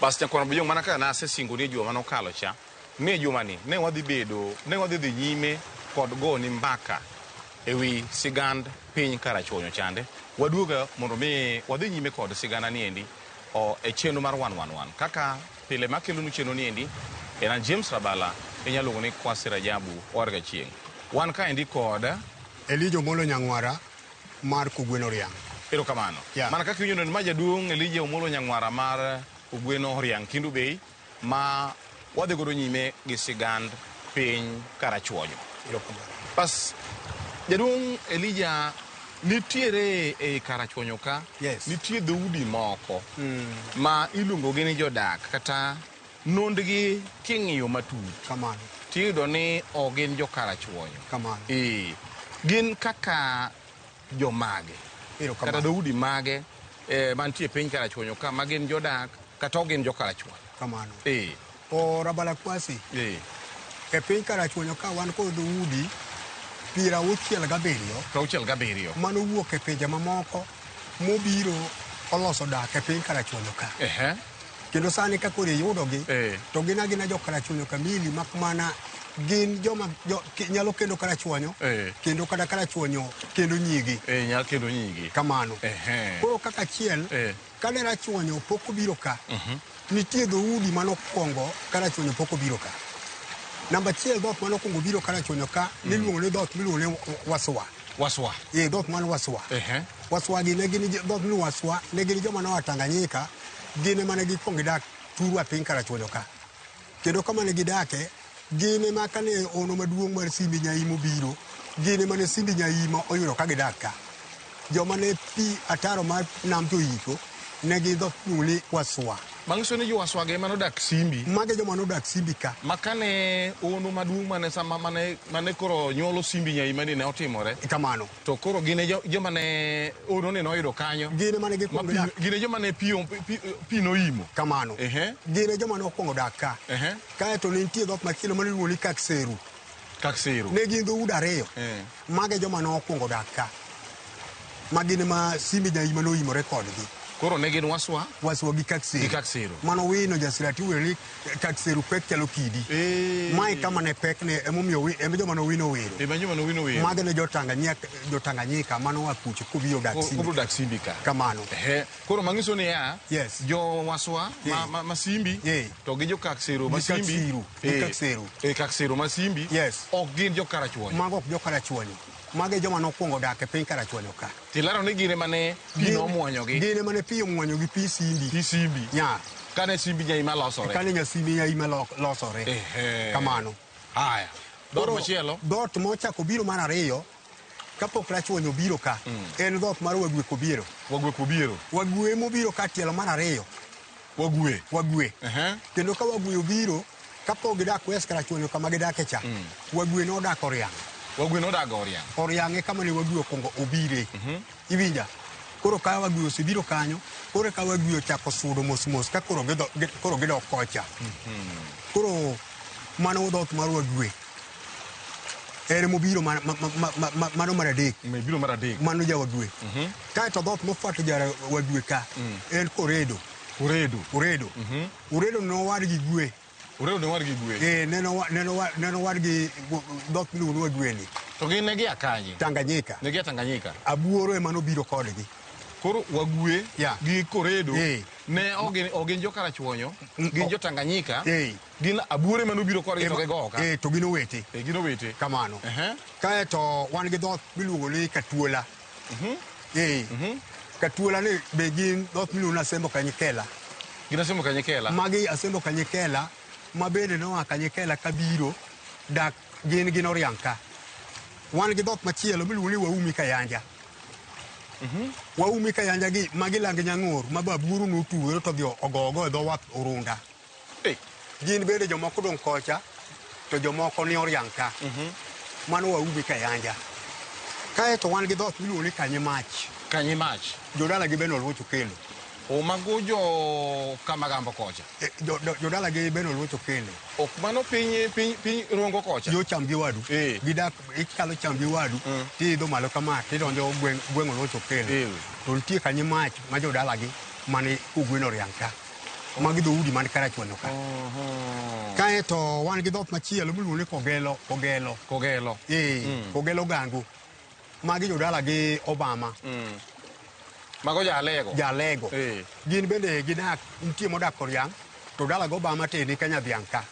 Bas nyakwano biyong mana ka na asesingo ni juma manokalo cha. Ne juma ni ne wadhi dhi nyime kod go ni mbaka ewi sigand piny Karachuonyo chande. Waduoga mondo mi wadhi nyime kod sigana ni endi e chenro mar 111. Kaka pile makelo nu chenro ni endi ena James Rabala inyalo ni Kwasi Rajabu orga chieng. Wan ka endi kod Elijah Omolo Nyang'wara mar Kugweno Riang. Ero kamano. Yeah. Mana kaka winjo ni maja duong' Elijah Omolo Nyang'wara mar Kugweno Riang Kindu Bay ma wadhi godo nyime gi sigand piny Karachuonyo. Ero kamano. Pas jaduong' Elijah nitiere e Karachuonyo ka, yes. Nitie dhoudi moko ma iluongo gi ni jodak kata nondgi king'iyo matut. Kamano. Tiyudo ni o gin jo Karachuonyo. Kamano. Gin kaka jomage. Ero kamano. Kata dhoudi mage mantie piny Karachuonyo ka ma gin jodak kata o gin jo Karachuonyo. Kamano. O Rabala Kwasi. E piny Karachuonyo ka wan kod dhoudi 67 mano wuok e pinje mamoko mobiro oloso dak e piny Karachuonyo ka. Kendo sani ka koro iyudogi to gin agina jo Karachuonyo kamili mak mana gin joma nyalo kendo Karachuonyo kendo kada Karachuonyo kendo nyigi. Nyalo kendo nyigi. Kamano. Koro kaka achiel kane Karachuonyo pok obiro ka nitie dhoudi manokwongo Karachuonyo pok obiro ka. Namba achiel dhot manokwongo biro Karachuonyo ka niluongo ni dhot miluongo ni Waswa. Waswa. Dhot man Waswa. Waswa gi ne gin dhot miluongo Waswa ne gin joma noa Tanganyika gin ema ne gikwongo dak turu e piny Karachuonyo ka. Kendo kama ne gidake gin ema kane ono maduong' mar Simbi Nyaima obiro gin ema ne Simbi Nyaima oyudo ka gidak ka. Joma ne pi ataro mar nam joiko ne gin dhot miluongo ni Waswa. Mangiso ni jo Waswa ge manodak Simbi. Mage joma nodak Simbi ka. Makane ono maduong' mane koro nyuolo Simbi Nyaima ni ne otimore. Kamano. To koro gine joma ne ono ne noyudo kanyo. Gine mane gikwongo dak. Gine joma ne pi noimo. Kamano. Gine joma nokwongo dak ka. Kaeto ne nitie dhot machielo maniluongo ni Kakseru. Kakseru. Ne gin dhoudi ariyo. Mage joma nokwongo dak ka. Magine ma Simbi Nyaima noimore kodgi. Koro ne gin Waswa? Waswa gi Kakseru. Gi Kakseru. Mano wino jasirati wero ni Kakseru pek chalo kidi. Mae kama ne pek ne emomiyo joma no wino wero. Joma no wino wero. Mage ne jo Tanganyika mano wa kucho kubiro dak Simbi. Kubiro dak Simbi ka. Kamano. Koro mangiso ni yes. Jo Waswa ma Simbi to gi jo Kakseru ma Simbi. Kakseru. Kakseru ma Simbi. Yes. Ok gin jo Karachuonyo. Mago ok jo Karachuonyo. Mage joma nokwongo dak e piny Karachuonyo ka. Tilaro ni gine mane pi nomwonyogi. Gine mane pi omwonyogi pi Simbi. Pi Simbi. Kane Simbi Nyaima losore. Kane nya Simbi Nyaima losore. Kamano. Haya. Dhot machielo. Dhot mochako biro mar ariyo kapok Karachuonyo biro ka en dhot mar Wagwe Kobiero. Wagwe Kobiero. Wagwe mobiro ka tielo mar ariyo. Wagwe. Kendo ka Wagwe obiro kapok gidak West Karachuonyo kama gidake cha. Wagwe nodak Oriang'. Wagwe nodak Oriang'. Oriang' e kama ne Wagwe okwongo obire. Iwinja. Koro ka Wagwe osebiro kanyo, koro ka Wagwe ochako sudo mos ka koro gidok kocha. Koro mano dhot mar Wagwe. Ere mobiro mano mar adek. Mobiro mar adek. Mano ja Wagwe. Kaeto dhot mofuato ja Wagwe ka en Koredo. Uredo no war gi Gwe. Uredo no war gi Gwe. Neno war gi dhot miluongo ni Wagwe ni. To gin ne gia kanye? Tanganyika. Ne gia Tanganyika. Abuoro ema nobiro kodgi. Koro Wagwe gi Koredo ne ogin jo Karachuonyo, gin jo Tanganyika. Gin Abuoro ema nobiro kodgi to gigo ka. To gin owete. Gin owete. Kamano. Kaeto wan gi dhot miluongo ni Katuola. Katuola ne be gin dhot miluongo ni Asembo Kanyikela. Gin Asembo Kanyikela. Magi Asembo Kanyikela ma bende noa Kanyikela kabiro dak gin Oriang' ka. Wan gi dhot machielo miluongo ni Waumi Kayanja. Waumi Kayanja gi magi Lang Nyang'or ma Abuoro notuwero to dhi ogogo e dho wath Orunda. Gin bende jomoko dong' kocha to jomoko ni Oriang' ka. Mano Waumi Kayanja. Kaeto wan gi dhot miluongo ni Kanyimach. Jodala gi bende oluocho kendo. O mago jo Kamagambo kocha. Jodala gi bende oluocho kendo. Ok mano piny Rongo kocha. Jo cham gi wadu. Gidak ikalo cham gi wadu. Tidho malo kama tidonjo gweng' oluocho kendo. To nitie Kanyimach ma jodala gi mane Kugweno Riang' ka. magi dhoudi man karachuonyo ka. Kae to wan gi dhot machielo miluongo ni Kogelo. Kogelo Gangu. Magi jodala gi Obama. Mago jalego. Gin bende gidak, nitie modak Koriang, to dala go Obama teni Kenya Bianca.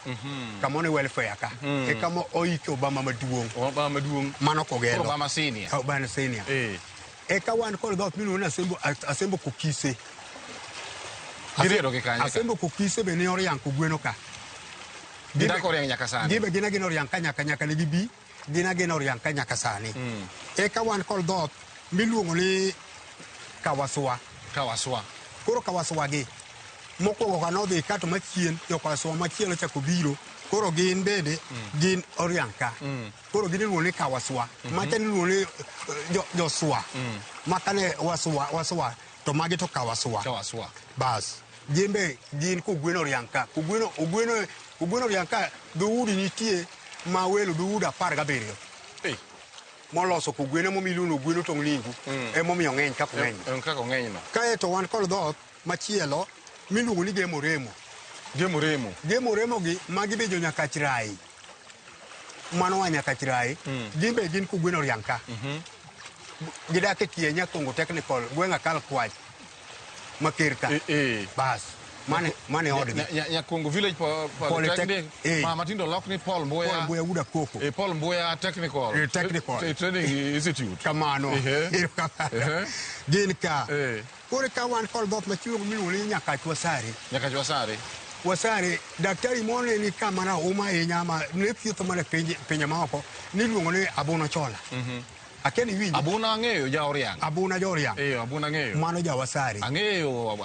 Kamone welfare ka. E kamo oike Obama maduong'. Mano Kogelo. Obama senior. E ka wan kod dhot miluongo ni Asembo Kokise. Giredo gi kanye ka. Asembo Kokise be ne Oriang Kogweno ka. Gidak Oriang nyaka sani. Gibe gina Oriang ka nyaka ne gibi. Gina Oriang ka nyaka sani. E ka wan kod dhot miluongo ni Kawaswa. Koro Kawaswa gi mokwongo ka nodhi kato machien, jo Kawaswa machielo chako biro. Koro gin bende gin Oriang ka. Koro gin iluongo ni Kawaswa. Machani iluongo ni Joswa. Makane waswa to magi to Kawaswa. Bas. Gin be gin Kogweno Oriang ka. Kogweno Oriang ka dhoudi nitie ma welo dhoudi 17. Moloso Kogweno momiluongo Ogweno tong' lingu. Emomiyo ng'eny kako ng'eny. Kae to wan kod dhot machielo miluongo ni Gemo Remo gi magi be jo Nyakachrai. Mano wa Nyakachrai. Gin be gin Kogweno Oriang ka. Gidak e tie Nyakongo Technical, gweng'a Kalkwach, Makerka. Bas. Mane odgi. Nyakongo Village Polytechnic. Matindo lok ni Paul Mboya Uda Koko. Paul Mboya Technical. Training Institute. Kamano. Gin ka. Kore ka wan kod dhot machielo miluongo ni Nyakachwa Sare. Wasare, daktari mone ni kama na uma ahinya ma ne thietho mana pinje maoko niluongo ni Abuna Chola. Akeni winji. Abuna ng'eyo ja Oriang. Abuna ng'eyo. Mano ja Wasare. Ang'eyo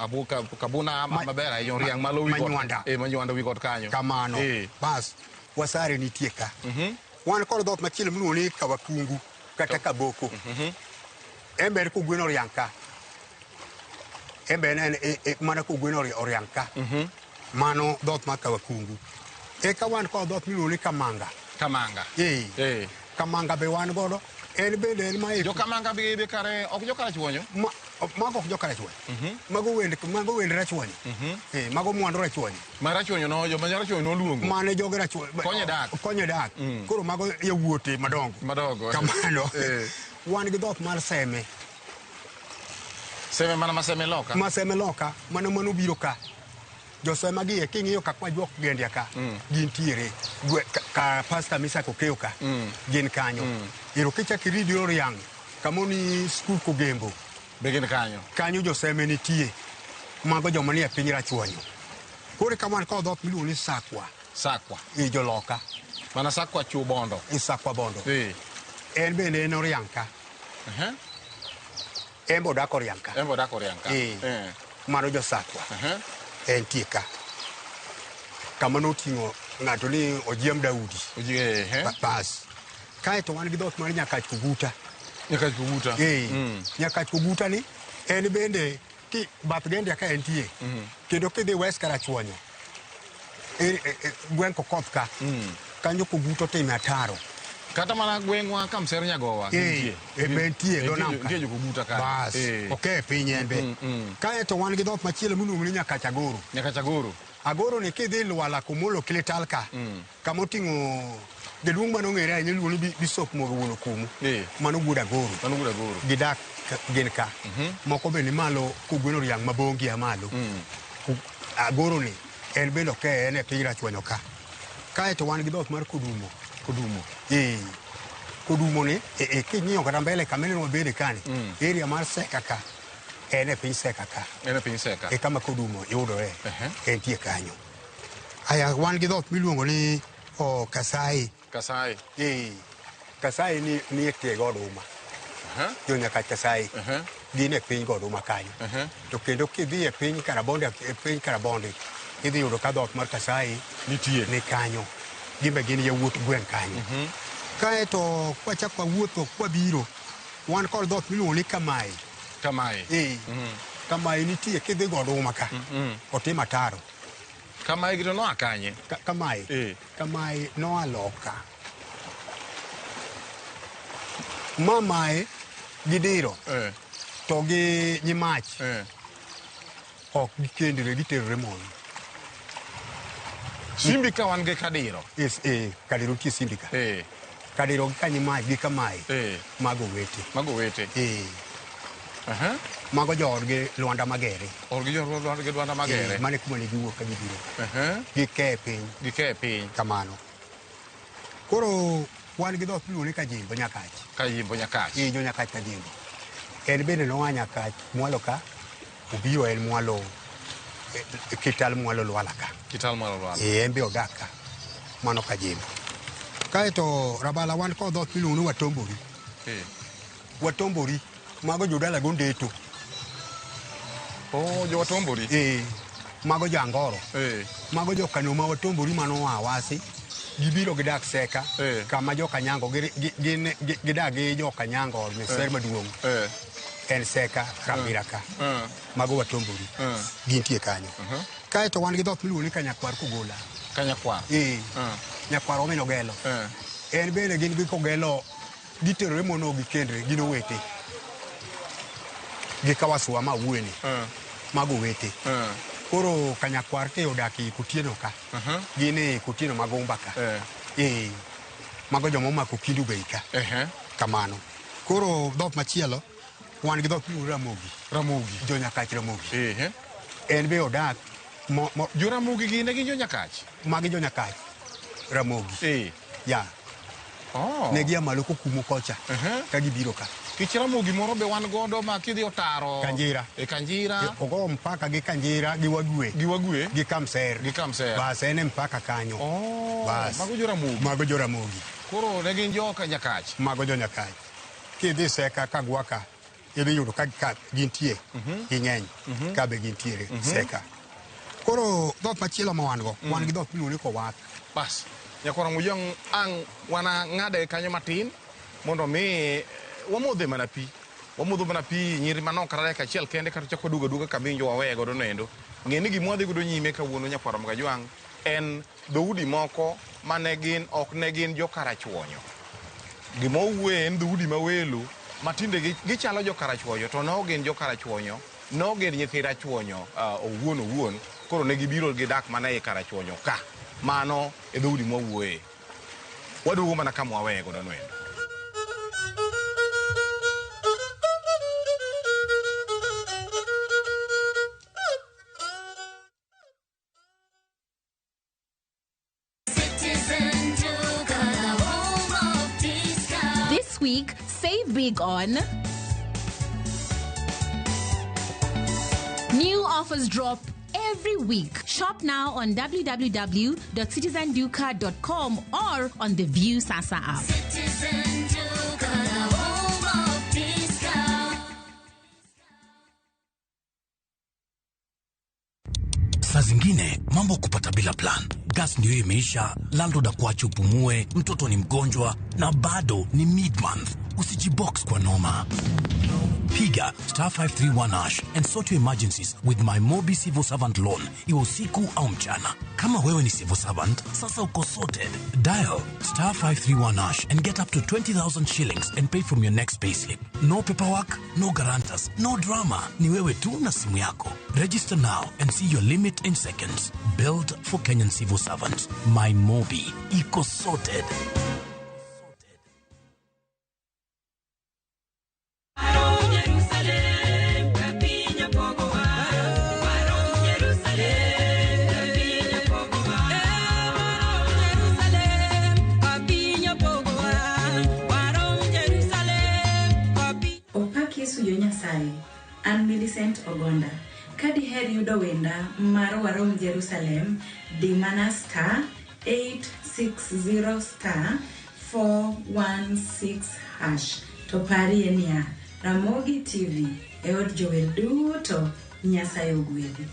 Kabuna maber ahinya Oriang malo wi got. Manywanda wi got kanyo. Kamano. Bas, Wasare nitie ka. Wan kod dhot machielo miluongo ni Kawakungu kata Kaboko. Ember Kogweno Oriang ka. Ember en mana Kogweno Oriang ka. Mano dhot ma Kawakungu. E ka wan kod dhot miluongo ni Kamanga. Kamanga be wan godo. En bende en ma jo Kamanga be kare ok jo Karachuonyo. Mago ok jo Karachuonyo. Mago wend Rachuonyo. Mago mwandu Rachuonyo. Ma Rachuonyo no jo Rachuonyo no luongo. Mane jo Rachuonyo. Konye dak. Koro mago yawuote madongo. Kamano. Wan gi dhot mar Seme. Seme mana Maseme Loka. Mano biro ka. Josema gi king'iyo ka kwa juok gendia ka. Gin tiere. Ka Pastor Misa Kokeo ka. Gin kanyo. Iro kichak iridi Oriang. Kamoni skul Kogembo. Begin kanyo. Kanyo Joseme nitie. Mago joma ni e piny Rachuonyo. Kore ka wan kod dhot miluongo ni Sakwa. Joloka. Mana Sakwa Chu Bondo. Sakwa Bondo. En bende en Oriang ka. En bo dak Oriang ka. Mano jo Sakwa. En tieka. Kamano ting'o ng'ato ni Ojiem Daudi. Bas. Kae to wan gi dhot mar Nyakach Koguta. Nyakach Koguta ni en bende ki bath gendia ka entie. Kendo kidhi West Karachuonyo. Gweng' Kokoth ka. Kanyo Koguta time ataro. Kata mana gweng'wa Kamser Nyagowa. Entie do nam ka. Nitie jo Koguta ka. Bas. Ok piny en be. Kae to wan gi dhot machielo miluongo ni Nyakach Agoro. Agoro ni kidhi Lwala kumolo Kilital ka. Kamoting'o jaduong' mano ng'ere ahinya iluongo ni Bishop Wuon Okumu. Mano Wuod Agoro. Gidak gin ka. Moko be ni malo Kogweno Oriang mabongi malo. Agoro ni en bende ok en e piny Rachuonyo ka. Kae to wan gi dhot mar Kodumo. Kodumo ni king'iyo kata mbele kamene wabede kani. Area mar Seka ka. En e piny Seka ka. E kama Kodumo yudore. Entie kanyo. Aya wan gi dhot miluongo ni Kasai. Kasai ni e tie goduma. Jo Nyakach Kasai. Gin e piny goduma kanyo. To kendo kidhi e piny Karabonde, idhi yudo ka dhot mar Kasai nitie ni kanyo. Gimbe gin yawuot gweng' kanyo. Kae to kwachak wawuotho kwabiro, wan kod dhot miluongo ni Kamai. Kamai nitie kidhi goduma ka. Otim ataro. Kamai gino noa kanye? Kamai noa Loka. Mamae gidiro. To gi Nyimach. Ok gikendore, giterore mon. Simbi ka wan ge kadiro. Kadiro ti simbi ka. Kadiro kanyi mai gi kamai. Mago wete. Mago wete. Mago jorge Luanda Magere. Orgi jorge Luanda Magere. Mane kuma ne giwo ka gibiro. Gi kepe. Kamano. Koro wan gi dok lu ne ka jimbo nyakach. Ka jimbo nyakach. Jo nyakach ka jimbo. En bene no nyakach mwalo ka. Ubiro el mwalo. Kital mwalo lwalaka. Kital mwalo lwalaka. Embe odaka. Mano ka jimbo. Kaeto rabala wan ko dok lu ne Watombori. Watombori. Mago jodala gondeto. Jo Watombori. Mago jangoro. Mago jo kanoma Watombori mano awasi. Gibiro gidak seka. Kama jo kanyango gidak gi jo kanyango ne ser maduong. En seka Rabiraka. Mago Watombori. Gintie kanyo. Kaeto wan gi dok miluongo ni Kanyakwar Kogola. Kanyakwar. Nyakwar omeno gelo. En bene gin gi kogelo giterore mono gi kendre gino wete. Gi kawasua ma wueni. Mago wete. Koro Kanyakwar ke odaki Kutieno ka. Gine Kutieno magomba ka. Mago jomo mako kindu beika. Kamano. Koro dok machielo wan gi dok Ramogi. Jo Nyakach Ramogi. En be odak jo Ramogi gine gi jo Nyakach. Magi jo Nyakach Ramogi. Ya. Ne gi amalo ko kumo kocha. Ka gibiro ka. Kich Ramogi moro be wan godo ma kidhi otaro. Kanjira. Kanjira. Ogo mpaka gi Kanjira gi Wagwe. Gi Kamser. Bas en mpaka kanyo. Bas. Mago jo Ramogi. Koro ne gin jo Nyakach. Mago jo Nyakach. Kidhi seka ka gwaka. Idhi yudo ka gintie. Ging'eny. Ka be gintiere seka. Koro dok machielo ma wan go. Wan gi dok miluongo ko Wath. Bas. Nyakwar Mujong ang wana ngade kanyo matin mondo mi wamodhe mana pi. Wamodho mana pi nyiri manok kata ka chiel kende kata chako duga kaminjo wawe godo nendo. Ng'eni gimwadhi godo nyime kawuono Nyakwar Magajwang' en dhoudi moko mane gin ok ne gin jo karachuonyo. Gima owuoye en dhoudi ma welo matinde gichalo jo karachuonyo to no gin jo karachuonyo, no gin nyithi rachuonyo owuon. Koro ne gibiro gidak mana e karachuonyo ka. Mano e dhoudi mawuoye. Waduogo mana kama wawe godo nendo. This week, save big on new offers drop every week. Shop now on www.citizenduca.com or on the View Sasa app. Citizen Duca, the home of discount. Saa zingine mambo kupata bila plan. Gas ndio imeisha, landlord akuache upumue, mtoto ni mgonjwa na bado ni mid-month. Usijibox kwa noma. Piga *531# and sort your emergencies with my Mobi Civil Servant Loan. Iwe usiku au mchana. Kama wewe ni civil servant, sasa uko sorted. Dial *531# and get up to 20,000 shillings and pay from your next payslip. No paperwork, no guarantors, no drama. Ni wewe tu na simu yako. Register now and see your limit in seconds. Built for Kenyan civil servants. My Mobi. Iko sorted. An Millicent Ogonda. Kadi her yudo wenda mar Warom Jerusalem di mana *860*416#. To pari enia Ramogi TV e od jower duto Nyasaye ogwedhi.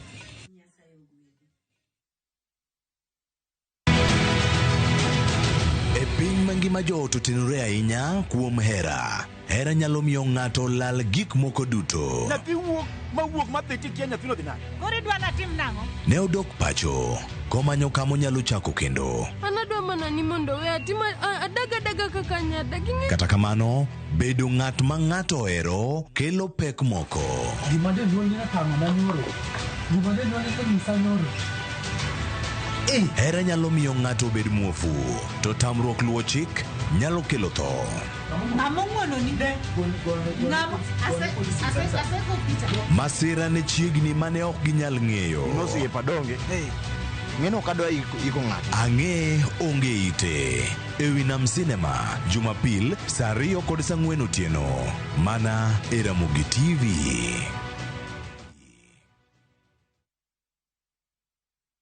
E piny mangima joot otenore ahinya kuom hera. Hera nyalo miyo ng'ato lal gik moko duto. Nyathi mawuok madhi tikia nyathino dhi nade? Koro idwa natim nang'o? Ne odok pacho, komanyo kamo nyalo chako kendo. Anadwa mana ni mondo we atima adaga kaka nyadagi. Kata kamano, bedo ng'at ma ng'ato ohero kelo pek moko. Gimade duol ni tang'o na nyoro. Gimade duol ni nyisa nyoro. Hera nyalo miyo ng'ato bed muofu, to tamruok luwo chik nyalo kelo tho. Masira ne chiegni mane ok ginyal ng'eyo. Ang'e onge ite. Ewi Nam Cinema, Jumapil, saa 2 kod saa 4 otieno. Mana e Ramogi TV.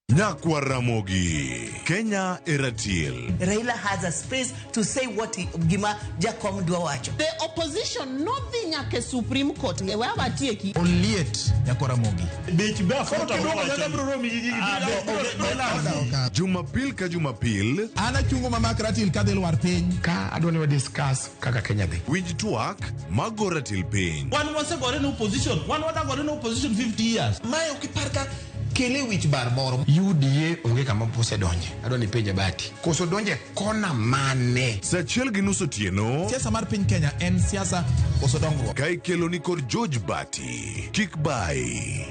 Nyakwa Ramogi, Kenya Eratiel. Raila has a space to say what Gima Jakom Dwawacho. The opposition, nothing like a Supreme Court. Onliet Nyakwa Ramogi. Jumapil ka Jumapil. Ana chungo mama Ratil ka del war piny. Ka adwani wa discuss kaka Kenya dhi. Winj twak mago Ratil piny. One was in opposition. One was in opposition 50 years. Mayo kiparka kele wich bar moro. UDA onge kama pose donje. Adwani penja bati. Koso donje kona mane. Saa 1:30 otieno. Siasa mar piny Kenya en siasa koso dongruok. Ka ikelo ni kod George Bati. Kik bai.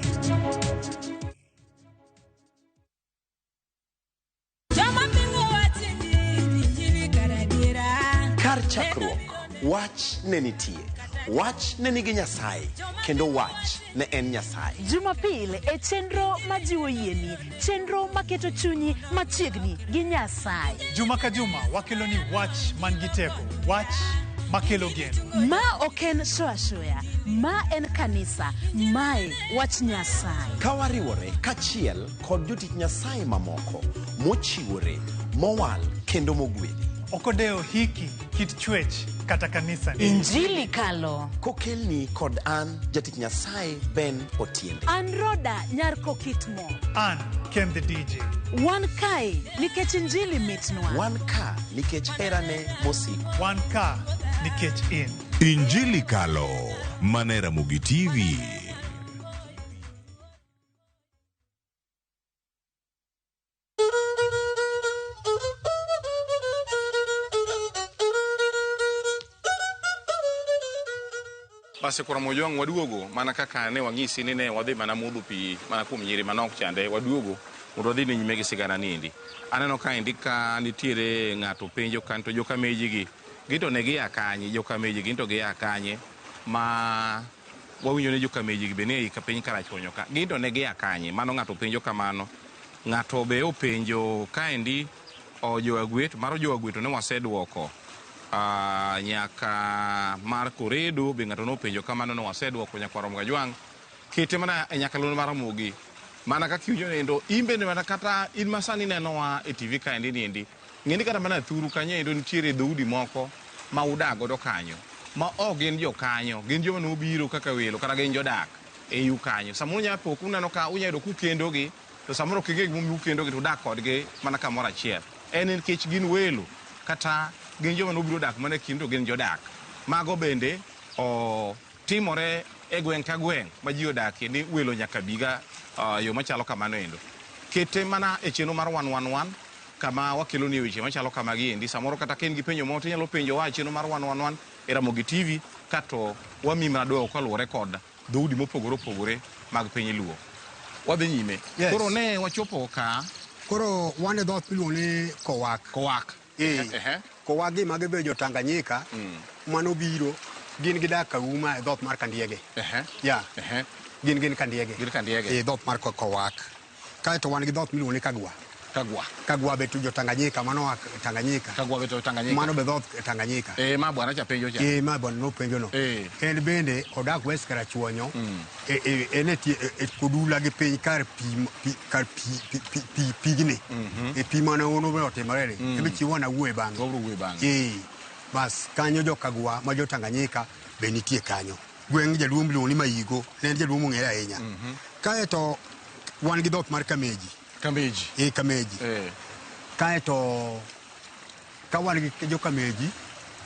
Kar chakruok, wach ne nitie. Wach ne nigi Nyasaye, kendo wach ne en Nyasaye. Jumapil e chenro majiwo yieni, chenro maketo chunyi machiegni gi Nyasaye. Juma ka juma wakelo ni wach man gi teko, wach makelo geno. Ma oken shoya, ma en kanisa, mae wach Nyasaye. Kawariwore kachiel kod jotich Nyasaye mamoko, mochiwore, mowal kendo mogwedhi. Okodeo hiki kit chwech kata kanisa ni. Injili kalo. Kokelni kod an jatich Nyasaye Ben Otiende. An Roda Nyarko Kitmo. An Ken the DJ. Wan kai nikech injili mitnwa. Wan ka nikech herane mosiko. Wan ka nikech in. Injili kalo. Mana Ramogi TV. Basi kwa mojong waduogo mana kaka ne wangisi ne wadhi mana mudho pi mana kuom nyiri manok chande waduogo mondo dhi nyime gi sigana nindi. Aneno ka indika nitiere ng'ato penjo kanto joka meji gi gito ne gi akanye joka meji ginto gi akanye ma wawinjo ne joka meji gi bene ka piny Karachuonyo ka ginto ne gi akanye mano ng'ato penjo kamano. Ng'ato be openjo kaendi jo agwet maro jo agweto ne wasedwoko. Nyaka mar Koredo be ng'ato nopenjo kamano no wasedwoko nyaka Rom Gajwang kete mana nyaka lon mar Ramogi mana ka kiujo nendo imbe ne mana kata in masani nenowa e TV ka endi ng'eni kata mana thuru kanyo endo nitiere dhoudi moko ma udago do kanyo ma gin jo kanyo gin joma nobiro kaka welo kata gin jodak e yu kanyo samoro nya pok uneno ka unyayudo kukendo gi to samoro kige gimomi ukendo gi to dak kodgi mana kamoro achiel en nikech gin welo kata gin joma nobiro dak mana kindo gin jodak mago bende timore e gweng' ka gweng' ma ji odakie ni welo nyaka biga yo machalo kamano endo kete mana e chenro mar 111 kama wakelo ni weche machalo kama giendi samoro kata ken gi penjo moro tinyalo penjo wa chenro mar 111 e Ramogi TV kato wamimra dogo kaluwore kod dhoudi mopogore opogore mag piny Luo wadhi nyime. Koro ne wachopo ka koro wane dhoth miluongo ni Kowak. Kowagi mage be jo Tanganyika mano biro gin gidak Kauma e dhoth mar Kandiege. Gin Kandiege. E dhoth mar Kowak. Kaeto wan gi dhoth miluongo ni Kagwa be jo Tanganyika mano Tanganyika. Kagwa be to Tanganyika. Mano be dhoth Tanganyika. Ma bwana cha penjo cha. Ma bwana no penjo no. En bende odak West Karachuonyo. Eneti kodula gi piny kar pigni. E pi mana ono be otimore. Ebe chiwo na wuo e bang'e. Bas kanyo jo Kagwa ma jo Tanganyika be nitie kanyo. Gweng' jaduong' miluongo ni Mayigo ne en jaduong' mong'ere ahinya. Kaeto wan gi dhoth mar Kameji. Kaeto ka wan gi jo Kameji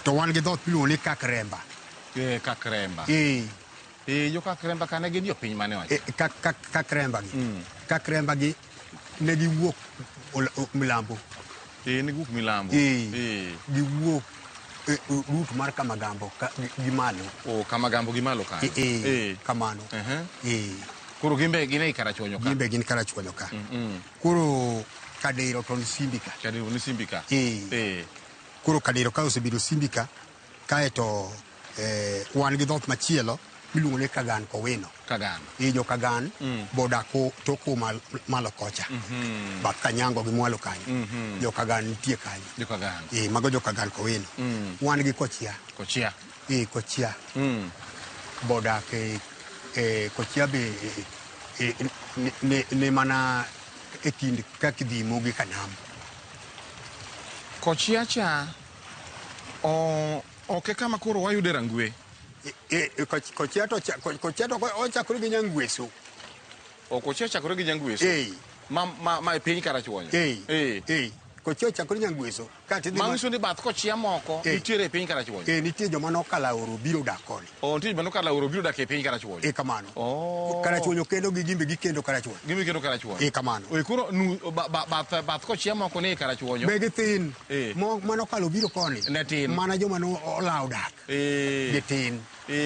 to wan gi dhoth miluongo ni Kakremba. Jo Kakremba kane gin jo piny mane wacho. Kakremba gi ne giwuok milambo. Ne giwuok milambo. Giwuok rut mar Kamagambo gi malo. Kamagambo gi malo ka. Kamano. Koro gin e Karachuonyo ka. Gin Karachuonyo ka. Koro Kadero to ni Simbika. Kadero ni Simbika. Koro Kadero ka osebedo Simbika kaeto wan gi dhot machielo miluongo ni Kagan Kowino. Kagan. Jo Kagan bodako toko malo kocha. Bath Kanyango gi Mwalo kanyo. Jo Kagan nitie kanyo. Jo Kagan. Mago jo Kagan Kowino. Wan gi Kochia. Kochia. Kochia. Bodak Kochia be ne mana e kind kakidhi mogi Kanam. Kochia cha oke kama koro wayude Rangwe. Kochia to ochakore gi Nyangweso. Kochia chakore gi Nyangweso. Ma e piny Karachuonyo. Kochia chakore Nyangweso. Manyiso ni bath Kochia moko nitiere e piny Karachuonyo. Nitie joma nokala oro biro dak koni. Nitie joma nokala oro biro dak e piny Karachuonyo. Kamano. Karachuonyo kendo gi gimbe gikendo Karachuonyo. Gimbe kendo Karachuonyo. Kamano. Koro bath Kochia moko ne e Karachuonyo. Be githin. Manokalo biro koni. Ne tin. Mana joma nolawo dak. Gitin.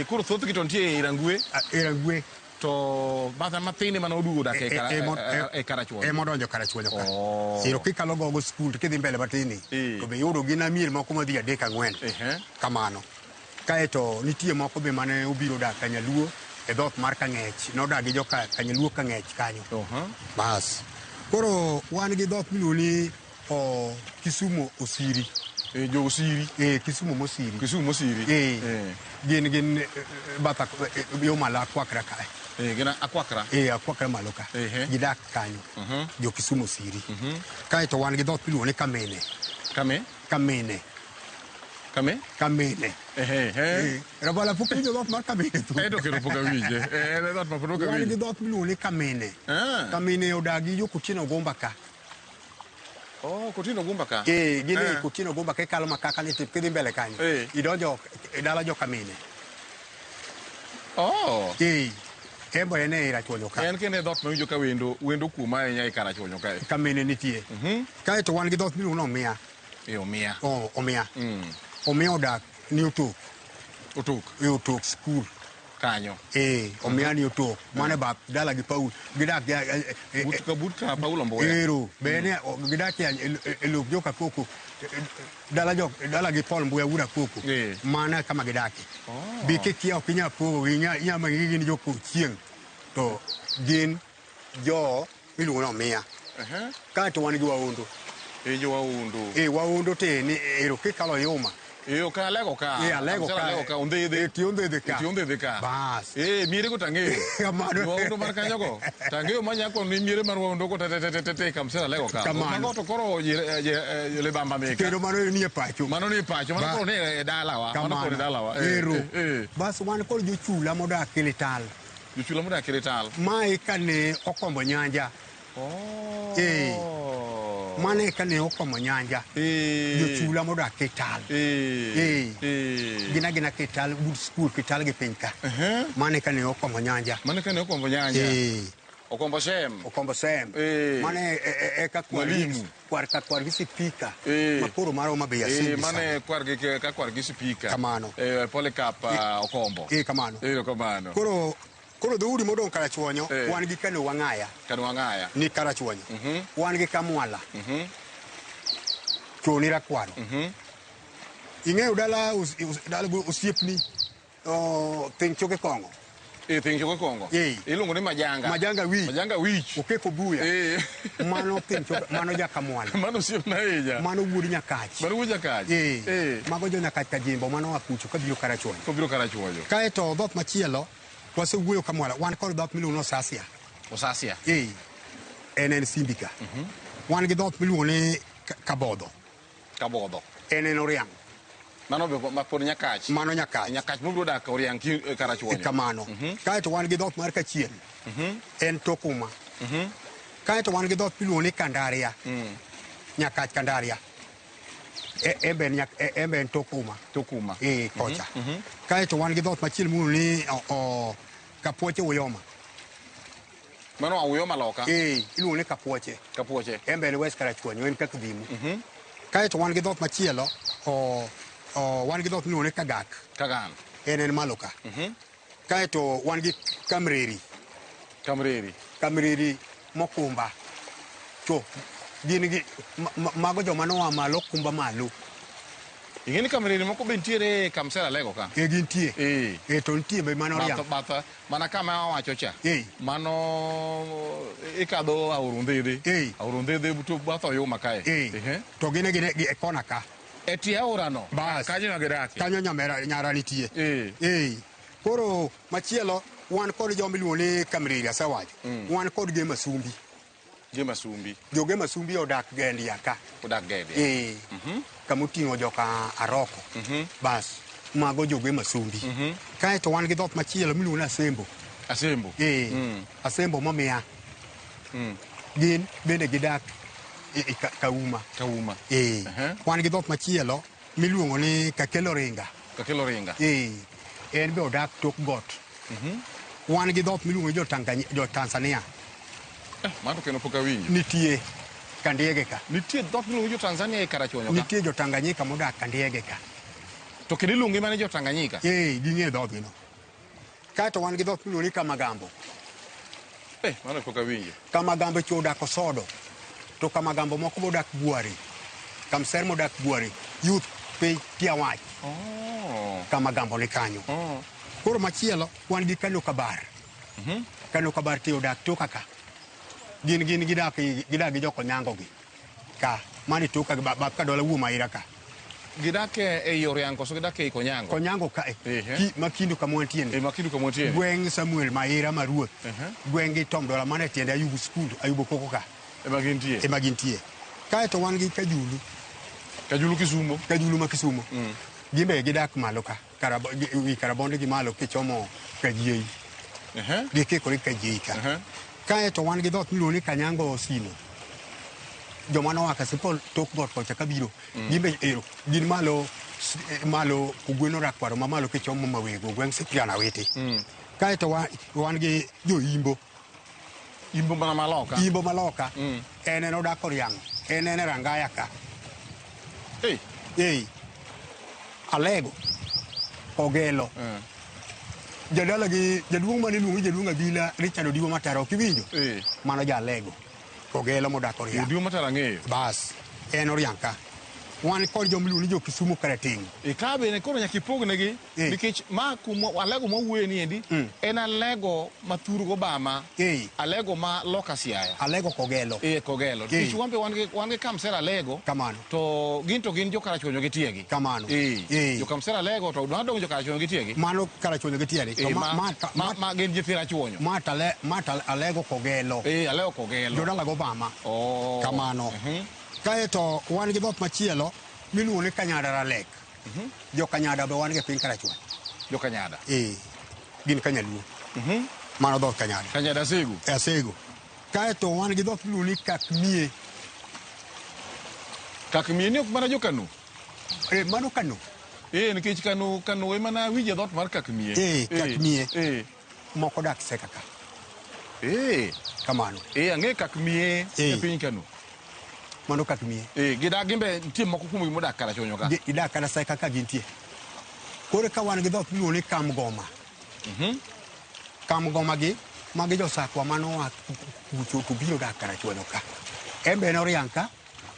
Koro thothgi to nitie e Rangwe. E Rangwe. To batha mathini mane oduogo dak e Karachuonyo. Modonjo Karachuonyo ka. Kikalo gogo skul to kidhi mbele matini. To be yudo gin amier moko madhi 3-4. Kamano. Kaeto nitie moko be mane obiro dak Kanyaluo e dhot mar Kang'ech. Nodak gi jo Kanyaluo Kang'ech kanyo. Bas. Koro wan gi dhot miluongo ni Kisumu Osiri. Jo Osiri. Kisumu Mosiri. Kisumu Mosiri. Gin batha yo mala Akwakra kae. Gina Akwakra. Akwakra malo ka. Gidak kanyo. Jo Kisumu Osiri. Kaeto wan gi dhot miluongo ni Kamene. Kamene. Rabala pok winjo dhot mar Kamene. To kendo pok awinje. Dhot ma pok awinje. Wan gi dhot miluongo ni Kamene. Kamene odagi yo Kutino Gomba ka. Kutino Gomba ka. Gini Kutino Gomba ka kalo makaka ni tip kidhi mbele kanyo. Idonjo dala jo Kamene. Embo ene Karachuonyo ka. En kende dhot mawinjo ka wendo kuma ahinya e Karachuonyo ka. Kamene nitie. Kaeto wan gi dhot miluongo ni Omia. Omia. Omia. Omia odak ni Otok. Otok skul. Kanyo. Omia ni Otok. Mane bath dala gi Paul. Gidak Butka Paulo Mboya. Bene gidak e lop joka Koko. Dala gi Paul Mboya wuda Koko. Mana kama gidake. Bike kia okinya pogo inyama gini joko chieng. To gin jo miluongo ni Omia. Kaeto wan gi Waondo. Jo Waondo. Waondo te ni kikalo Yuma. Ka alego ka. Alego ka. Ondhidhi. Ondhidhi ka. Bas. Miere go tang'eyo. Waondo mar kanyo go. Tang'eyo manyako ni miere mar Waondo go te kamsera alego ka. Mago to koro le bamba meka. Kendo mano ni e pacho. Mano koro ne e dalawa. Mano koro e dalawa. Bas wan koro jochula modak Kilital. Jochula modak Kilital. Mae kane okombo nyanja. Mane kane okomo nyanja. Jochula modak Kital. Gina Kital, Wood School, Kital gi piny ka. Mane kane okomo nyanja. Okombo Shem. Mane ka kwar gi Sipika. Makoro maro mabe ya mane kwar gi Sipika. Kamano. Polycarp Okombo. Kamano. Koro dhoudi modong Karachuonyo, wan gi Kano Wang'aya. Ni Karachuonyo. Wan gi Kamwala. Choni Rakwaro. Ing'eyo dala osiepni Thing Choke Kongo. Thing Choke Kongo. Iluongo ni Majanga Wich. Okeko buya. Mano Thing Choke, mano Jakamwala. Mano osiepna ija. Mano wuod Nyakach. Mago jo Nyakach Kajimbo, mano wakucho kabiro Karachuonyo. Kaeto dhot machielo wasewuoyo Kamwala, wan kod dhot miluongo ni Osasia. En Simbika. Wan gi dhot miluongo ni Kabodho. En Oriang. Mano be mapod Nyakach. Mano Nyakach. Nyakach mobiro dak Oriang Karachuonyo. Kamano. Kaeto wan gi dhot mar Kachien. En Tokuma. Kaeto wan gi dhot miluongo ni Kandaria. Nyakach Kandaria. Eben Tokuma. Kocha. Kaeto wan gi dhot machielo miluongo ni Kapuoche Uyoma. Mano Uyoma loka. Iluongo ni Kapuoche. Eben West Karachuonyo, en Kakdhimu. Kaeto wan gi dhot machielo wan gi dhot miluongo ni Kagan. En Maloka. Kaeto wan gi Kamreri. Kamreri Mokumba. gin gi mago joma noa malo kumba malo. Ing'eni Kamriri moko be nitiere Kamsela Lego ka? Gintie. To nitie be mano riambo. Batha mana kama awacho cha. Mano ikadho Aorundhidhi. Aorundhidhi buto batho Yuma kae. To gine gi kona ka. Etie aorano. Kanyo gidakie. Kanyo nyara nitie. Koro machielo wan kod joma iluongo ni Kamriri asewacho. Wan kod Ge Masumbi. Ge Masumbi. Joge Masumbi odak Gendia ka. Odak Gendia. Kamuting'o joka Aroko. Bas, mago Joge Masumbi. Kae to wan gi dhot machielo miluongo ni Asembo. Asembo? Asembo mamia. Gin bende gidak Kauma. Kauma. Wan gi dhot machielo miluongo ni Kakelo Ringa. Kakelo Ringa. En be odak tok got. Wan gi dhot miluongo jo Tanzania. Mano kendo pok awinjo. Nitie Kandiege ka. Nitie dhot miluongo jo Tanzania e Karachuonyo ka. Nitie jo Tanganyika modak Kandiege ka. To kendo iluongi mane jo Tanganyika? Ging'e dhogino. Kaeto wan gi dhot miluongo ni Kamagambo. Mano pok awinjo. Kamagambo cho odak Osodo. To Kamagambo moko modak Buari. Kamser modak Buari. Youth piny Tiawach. Kamagambo ni kanyo. Koro machielo wan gi Kano Kabar. Kano Kabar ti odak toka ka. Gin gidak gi joko nyango gi. Ka mani toka bab ka dola Wuoma ira ka. Gidak e Oriango so gidak e Konyango. Konyango ka makindu kamwantieni. Makindu kamwantieni. Gweng Samuel Maira Maruoth. Gweng gi Tom Dola mane tiende Ayubu School, Ayubu Koko ka. Emagintie. Kaeto wan gi Kajulu. Kajulu Kisumo. Kajulu ma Kisumo. Gimbe gidak malo ka. Karabonde gi malo kichomo Kajiei. Gikikore Kajiei ka. Kaeto wan gi dhot miluongo ni Kanyango Osino. Joma noa Kasipol tok got kocha kabiro. Gimbe gin malo kugweno rakwaro ma malo kichomo Mawego gweng Cyprian Awiti. Kaeto wan gi Jo-Imbo. Imbo mana Maloka. Imbo Maloka. En odak Oriang'. En Rangaya ka. Alego. Ogelo. Jadala gi jaduong' mane iluongo jaduong' Abila Richard Odiwo Matara ok iwinjo? Mano Jalego. Ogelo modak Oriang'. Odiwo Matara ng'eyo. Bas, en Oriang' ka. Wan kod joma iluongo ni jo Kisumu Karating'. Ka bende koro nyaka ipognegi nikech ma kuma Alego mawuoye ni endi en Alego ma Thurgo Bama. Alego ma Loka Siaya. Alego Kogelo. Kogelo. Nikech wan gi Kamsela Alego. Kamano. To gin jo Karachuonyo gi tiegi. Kamano. Jo Kamsela Alego to dong jo Karachuonyo gi tiegi. Mano Karachuonyo gi tiegi. Ma gin ji Karachuonyo. Mata Alego Kogelo. Alego Kogelo. Jo Dalago Bama. Kamano. Kaeto wan gi dhot machielo miluongo ni Kanyada Ralek. Jo Kanyada be wan gi piny Karachuonyo. Jo Kanyada. Gin Kanyaluo. Mano dhot Kanyada. Kanyada Asego. Asego. Kaeto wan gi dhot miluongo ni Kakmie. Kakmie ni ok mana jo Kano. Mano Kano. Nikech Kano e mana winje dhot mar Kakmie. Kakmie. Moko dak Seka ka. Kamano. Ang'e Kakmie e piny Kano. Mano Kakmie. Gidak gimbe nitie moko kuom modak Karachuonyo ka. Gidak kada Seka ka gintie. Koro ka wan gi dhot miluongo ni Kamgoma. Kamgoma gi magi jo Sakwa manoa kucho to biro dak Karachuonyo ka. En be en Oriang' ka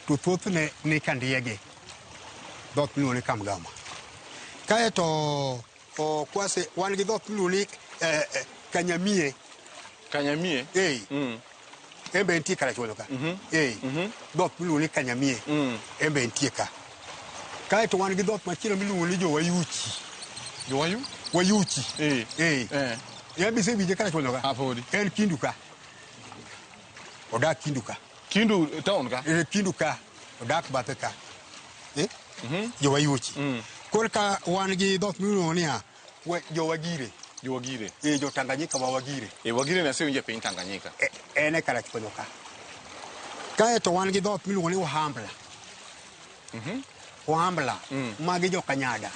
to thothne ni Kandiege. Dhot miluongo ni Kamgoma. Kaeto kwase wan gi dhot miluongo ni Kanyamie. Kanyamie? En be nitie Karachuonyo ka. Dhot miluongo ni Kanyamie. En be nitie ka. Kaeto wan gi dhot machielo miluongo ni Jo-Wayuchi. Jo-Wayu? Wayuchi. En be isewinje Karachuonyo ka? Podi. En Kindu ka. Odak Kindu ka. Kindu town ka? Kindu ka. Odak bathe ka. Jo-Wayuchi. Koro ka wan gi dhot miluongo ni Jo-Wagire. Jo-Wagire. Jo Tanganyika ma Wagire. Wagire na sewinje piny Tanganyika. En e Karachuonyo ka. Kaeto wan gi dhot miluongo ni Ohambla. Ohambla. Magi jo Kanyada.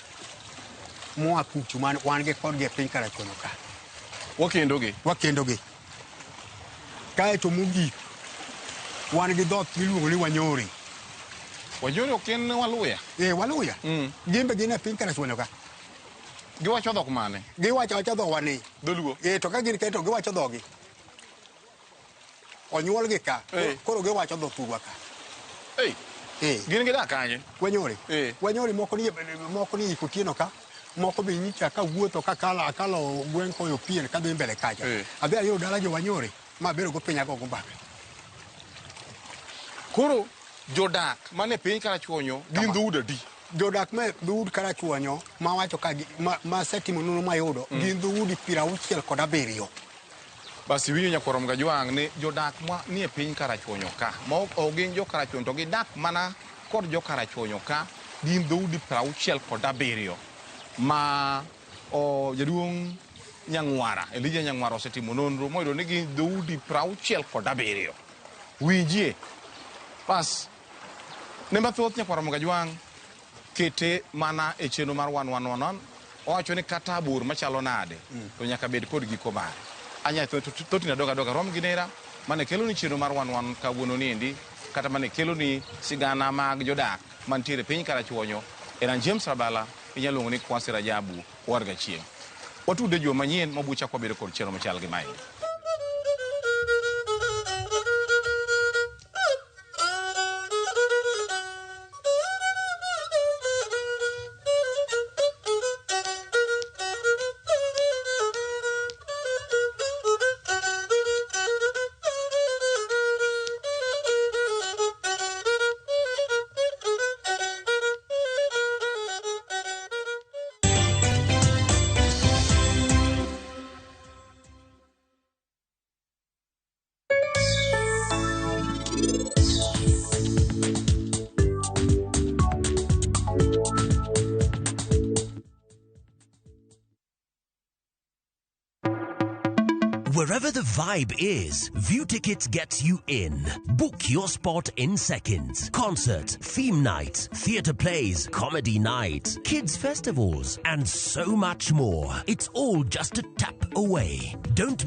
Moa kucho man wan gi kodgi e piny Karachuonyo ka. Wakendogi. Kaeto mogik wan gi dhot miluongo ni Wanyori. Wanyori ok en Waluya? Waluya. Gimbe gin e piny Karachuonyo ka. Giwacho dhok mane? Giwacho dhok wani. Dholuo? To ka gin keto giwacho dhogi. Onyuolgi ka. Koro giwacho dhok Thurwa ka. Gin gidak kanye? Wanyori. Wanyori moko ni kutieno ka. Moko be nyicha ka wuotho ka akalo gwen koyo pien ka dhi mbele kacha. Adhi ayo dala jo Wanyori ma bero go pinya go mbaka. Koro jodak mane piny Karachuonyo gin dhoudi adi? Jodak me dhoudi Karachuonyo ma wacho ka ma setimo nonro mayudo gin dhoudi 67. Basi winyo Nyakorom Gajwang' ni jodak ni e piny Karachuonyo ka ma ok gin jo Karachuonyo to gidak mana kod jo Karachuonyo ka gin dhoudi 67 ma jaduong' Nyang'wara Elijah Nyang'wara osetimo nonro moyudo ni gin dhoudi 67. Winjie pas ne mathoth Nyakorom Gajwang' kete mana e chenro mar 111 owacho ni kata bur machalo nade to nyaka bed kod giko mare. Anya thotina doga rom ginera mane kelo ni chenro mar 111 kawuono niendi kata mane kelo ni sigana mag jodak mantiere piny Karachuonyo. Eran James Rabala inyalo ni Kwasi Rajabu warga chieng'. Watude jo manyien mabucha kwa bedo kod chenro machal gi mae. Wherever the vibe is, View Tickets gets you in. Book your spot in seconds. Concert, theme nights, theatre plays, comedy nights, kids festivals, and so much more. It's all just a tap away. Don't